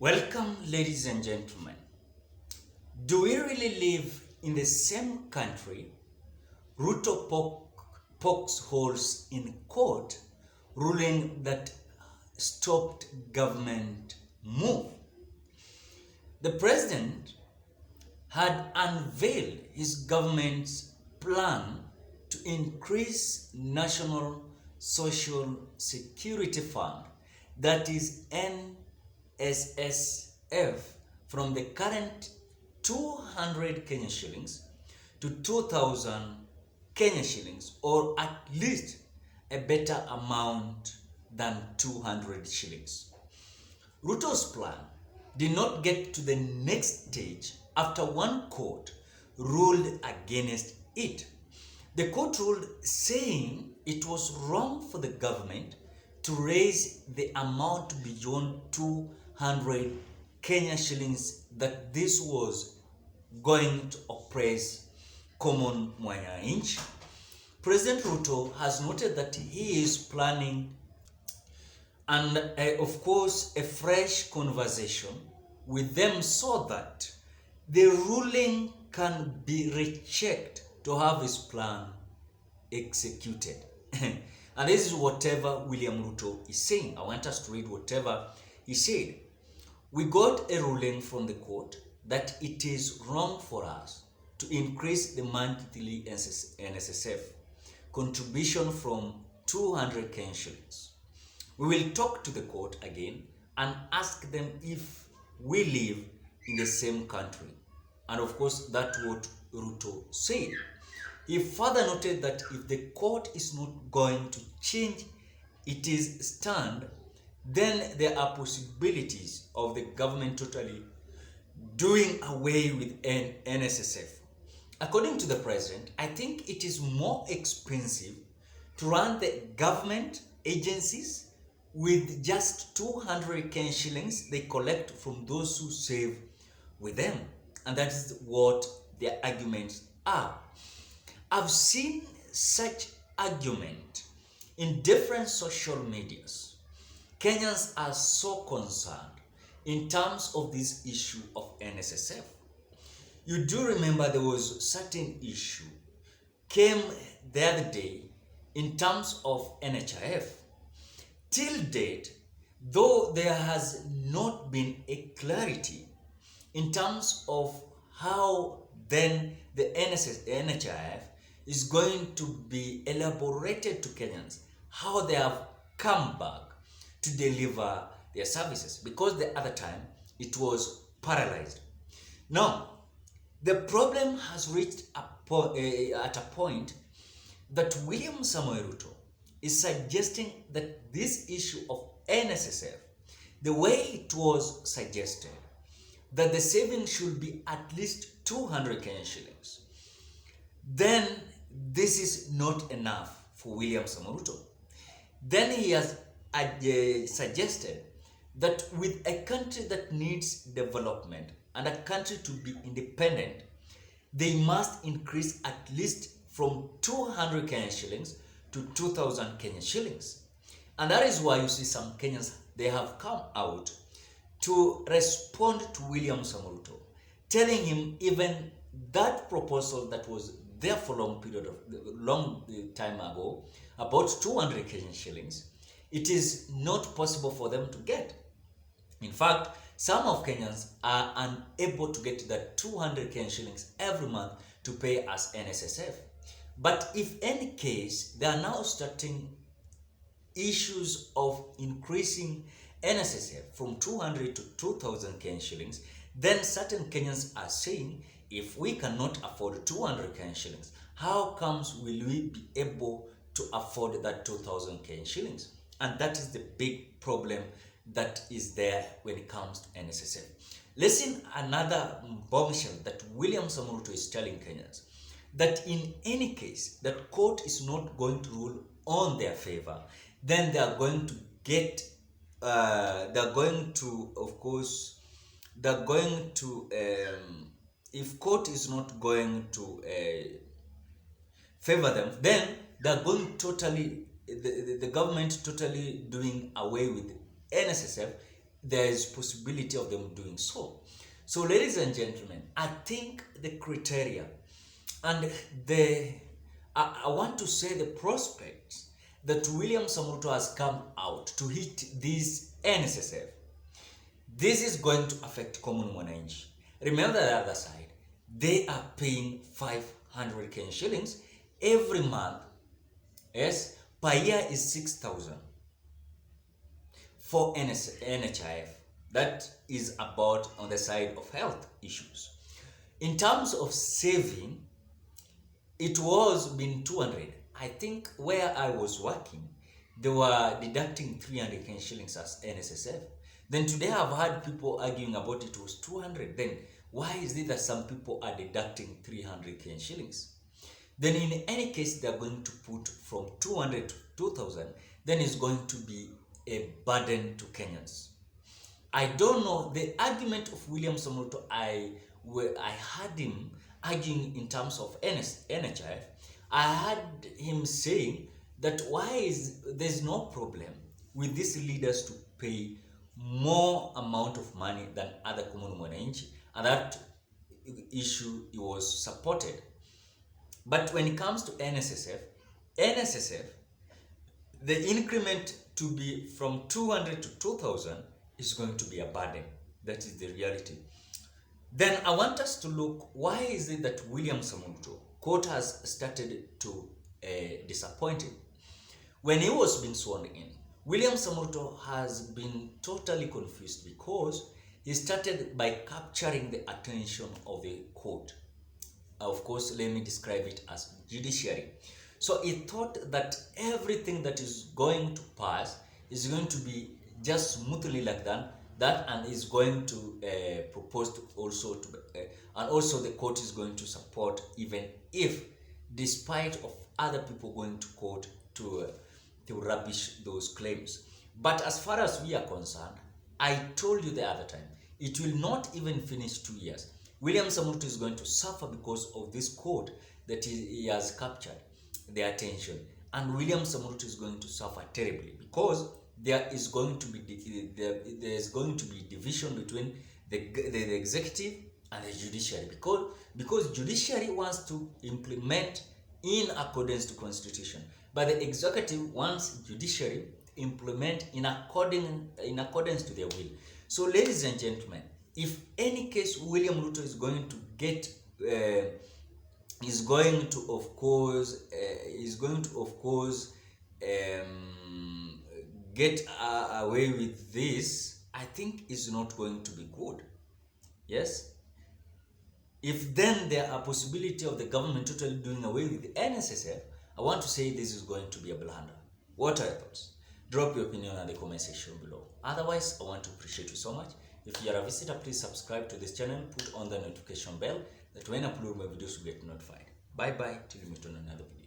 Welcome, ladies and gentlemen. Do we really live in the same country? Ruto pokes holes in court, ruling that stopped government move. The president had unveiled his government's plan to increase National Social Security Fund, that is NSSF, from the current 200 Kenya shillings to 2000 Kenya shillings, or at least a better amount than 200 shillings. Ruto's plan did not get to the next stage after one court ruled against it. The court ruled saying it was wrong for the government to raise the amount beyond 200 Kenya shillings, that this was going to oppress common mwananchi. President Ruto has noted that he is planning and of course a fresh conversation with them so that the ruling can be rechecked to have his plan executed. And this is whatever William Ruto is saying. I want us to read whatever he said. We got a ruling from the court that it is wrong for us to increase the monthly NSSF contribution from 200 Kenyan shillings. We will talk to the court again and ask them if we live in the same country. And of course, that's what Ruto said. He further noted that if the court is not going to change its stand, then there are possibilities of the government totally doing away with NSSF. According to the president, I think it is more expensive to run the government agencies with just 200 Kenyan shillings they collect from those who save with them. And that is what their arguments are. I've seen such argument in different social medias. Kenyans are so concerned in terms of this issue of NSSF. You do remember there was a certain issue came the other day in terms of NHIF. Till date, though there has not been a clarity in terms of how then the NHIF is going to be elaborated to Kenyans, how they have come back to deliver their services, because the other time it was paralyzed. Now, the problem has reached at a point that William Samoei Ruto is suggesting that this issue of NSSF, the way it was suggested, that the saving should be at least 200 Kenyan shillings, then this is not enough for William Samoei Ruto. Then he has suggested that with a country that needs development and a country to be independent, they must increase at least from 200 Kenyan shillings to 2000 Kenyan shillings. And that is why you see some Kenyans, they have come out to respond to William Samoei Ruto, telling him even that proposal that was there for long time ago, about 200 Kenyan shillings, it is not possible for them to get. In fact, some of Kenyans are unable to get that 200 Kenyan shillings every month to pay as NSSF. But if any case, they are now starting issues of increasing NSSF from 200 to 2000 Kenyan shillings, then certain Kenyans are saying, if we cannot afford 200 Kenyan shillings, how comes will we be able to afford that 2000 Kenyan shillings? And that is the big problem that is there when it comes to NSSF. Listen, another bombshell that William Samoei Ruto is telling Kenyans, that in any case that court is not going to rule on their favor, then they are going to get if court is not going to favor them, then they are going totally, the government totally doing away with NSSF there is possibility of them doing so. So ladies and gentlemen, I think the criteria and I want to say the prospects that William Samoei has come out to hit this NSSF, this is going to affect common mwananchi. Remember the other side, they are paying 500 Kenyan shillings every month. Yes, per year is 6,000 for NHIF. That is about on the side of health issues. In terms of saving, it was been 200. I think where I was working, they were deducting 300 Kenyan shillings as NSSF. Then today I've had people arguing about it was 200. Then why is it that some people are deducting 300 Kenyan shillings? Then in any case, they're going to put from 200 to 2,000. Then it's going to be a burden to Kenyans. I don't know, the argument of William Samoei, I heard him arguing in terms of NHIF. I heard him saying that there's no problem with these leaders to pay more amount of money than other common mwananchi, and that issue was supported. But when it comes to NSSF, the increment to be from 200 to 2,000 is going to be a burden. That is the reality. Then I want us to look, why is it that William Samoei court has started to disappoint him? When he was being sworn in, William Samoei has been totally confused because he started by capturing the attention of the court. Of course, let me describe it as judiciary. So he thought that everything that is going to pass is going to be just smoothly like that, and is going to propose to also to, and also the court is going to support, even if, despite of other people going to court to rubbish those claims. But as far as we are concerned, I told you the other time, it will not even finish 2 years. William Samoei is going to suffer because of this court that he has captured the attention, and William Samoei is going to suffer terribly because there is going to be division between the executive and the judiciary, because judiciary wants to implement in accordance to constitution, but the executive wants judiciary implement in accordance to their will. So ladies and gentlemen, if any case William Ruto is going to get get away with this, I think is not going to be good. Yes, if then there are possibility of the government totally doing away with the NSSF, I want to say this is going to be a blunder. What are your thoughts? Drop your opinion in the comment section below. Otherwise, I want to appreciate you so much. If you are a visitor, please subscribe to this channel, put on the notification bell that when I upload my videos you get notified. Bye bye till we meet on another video.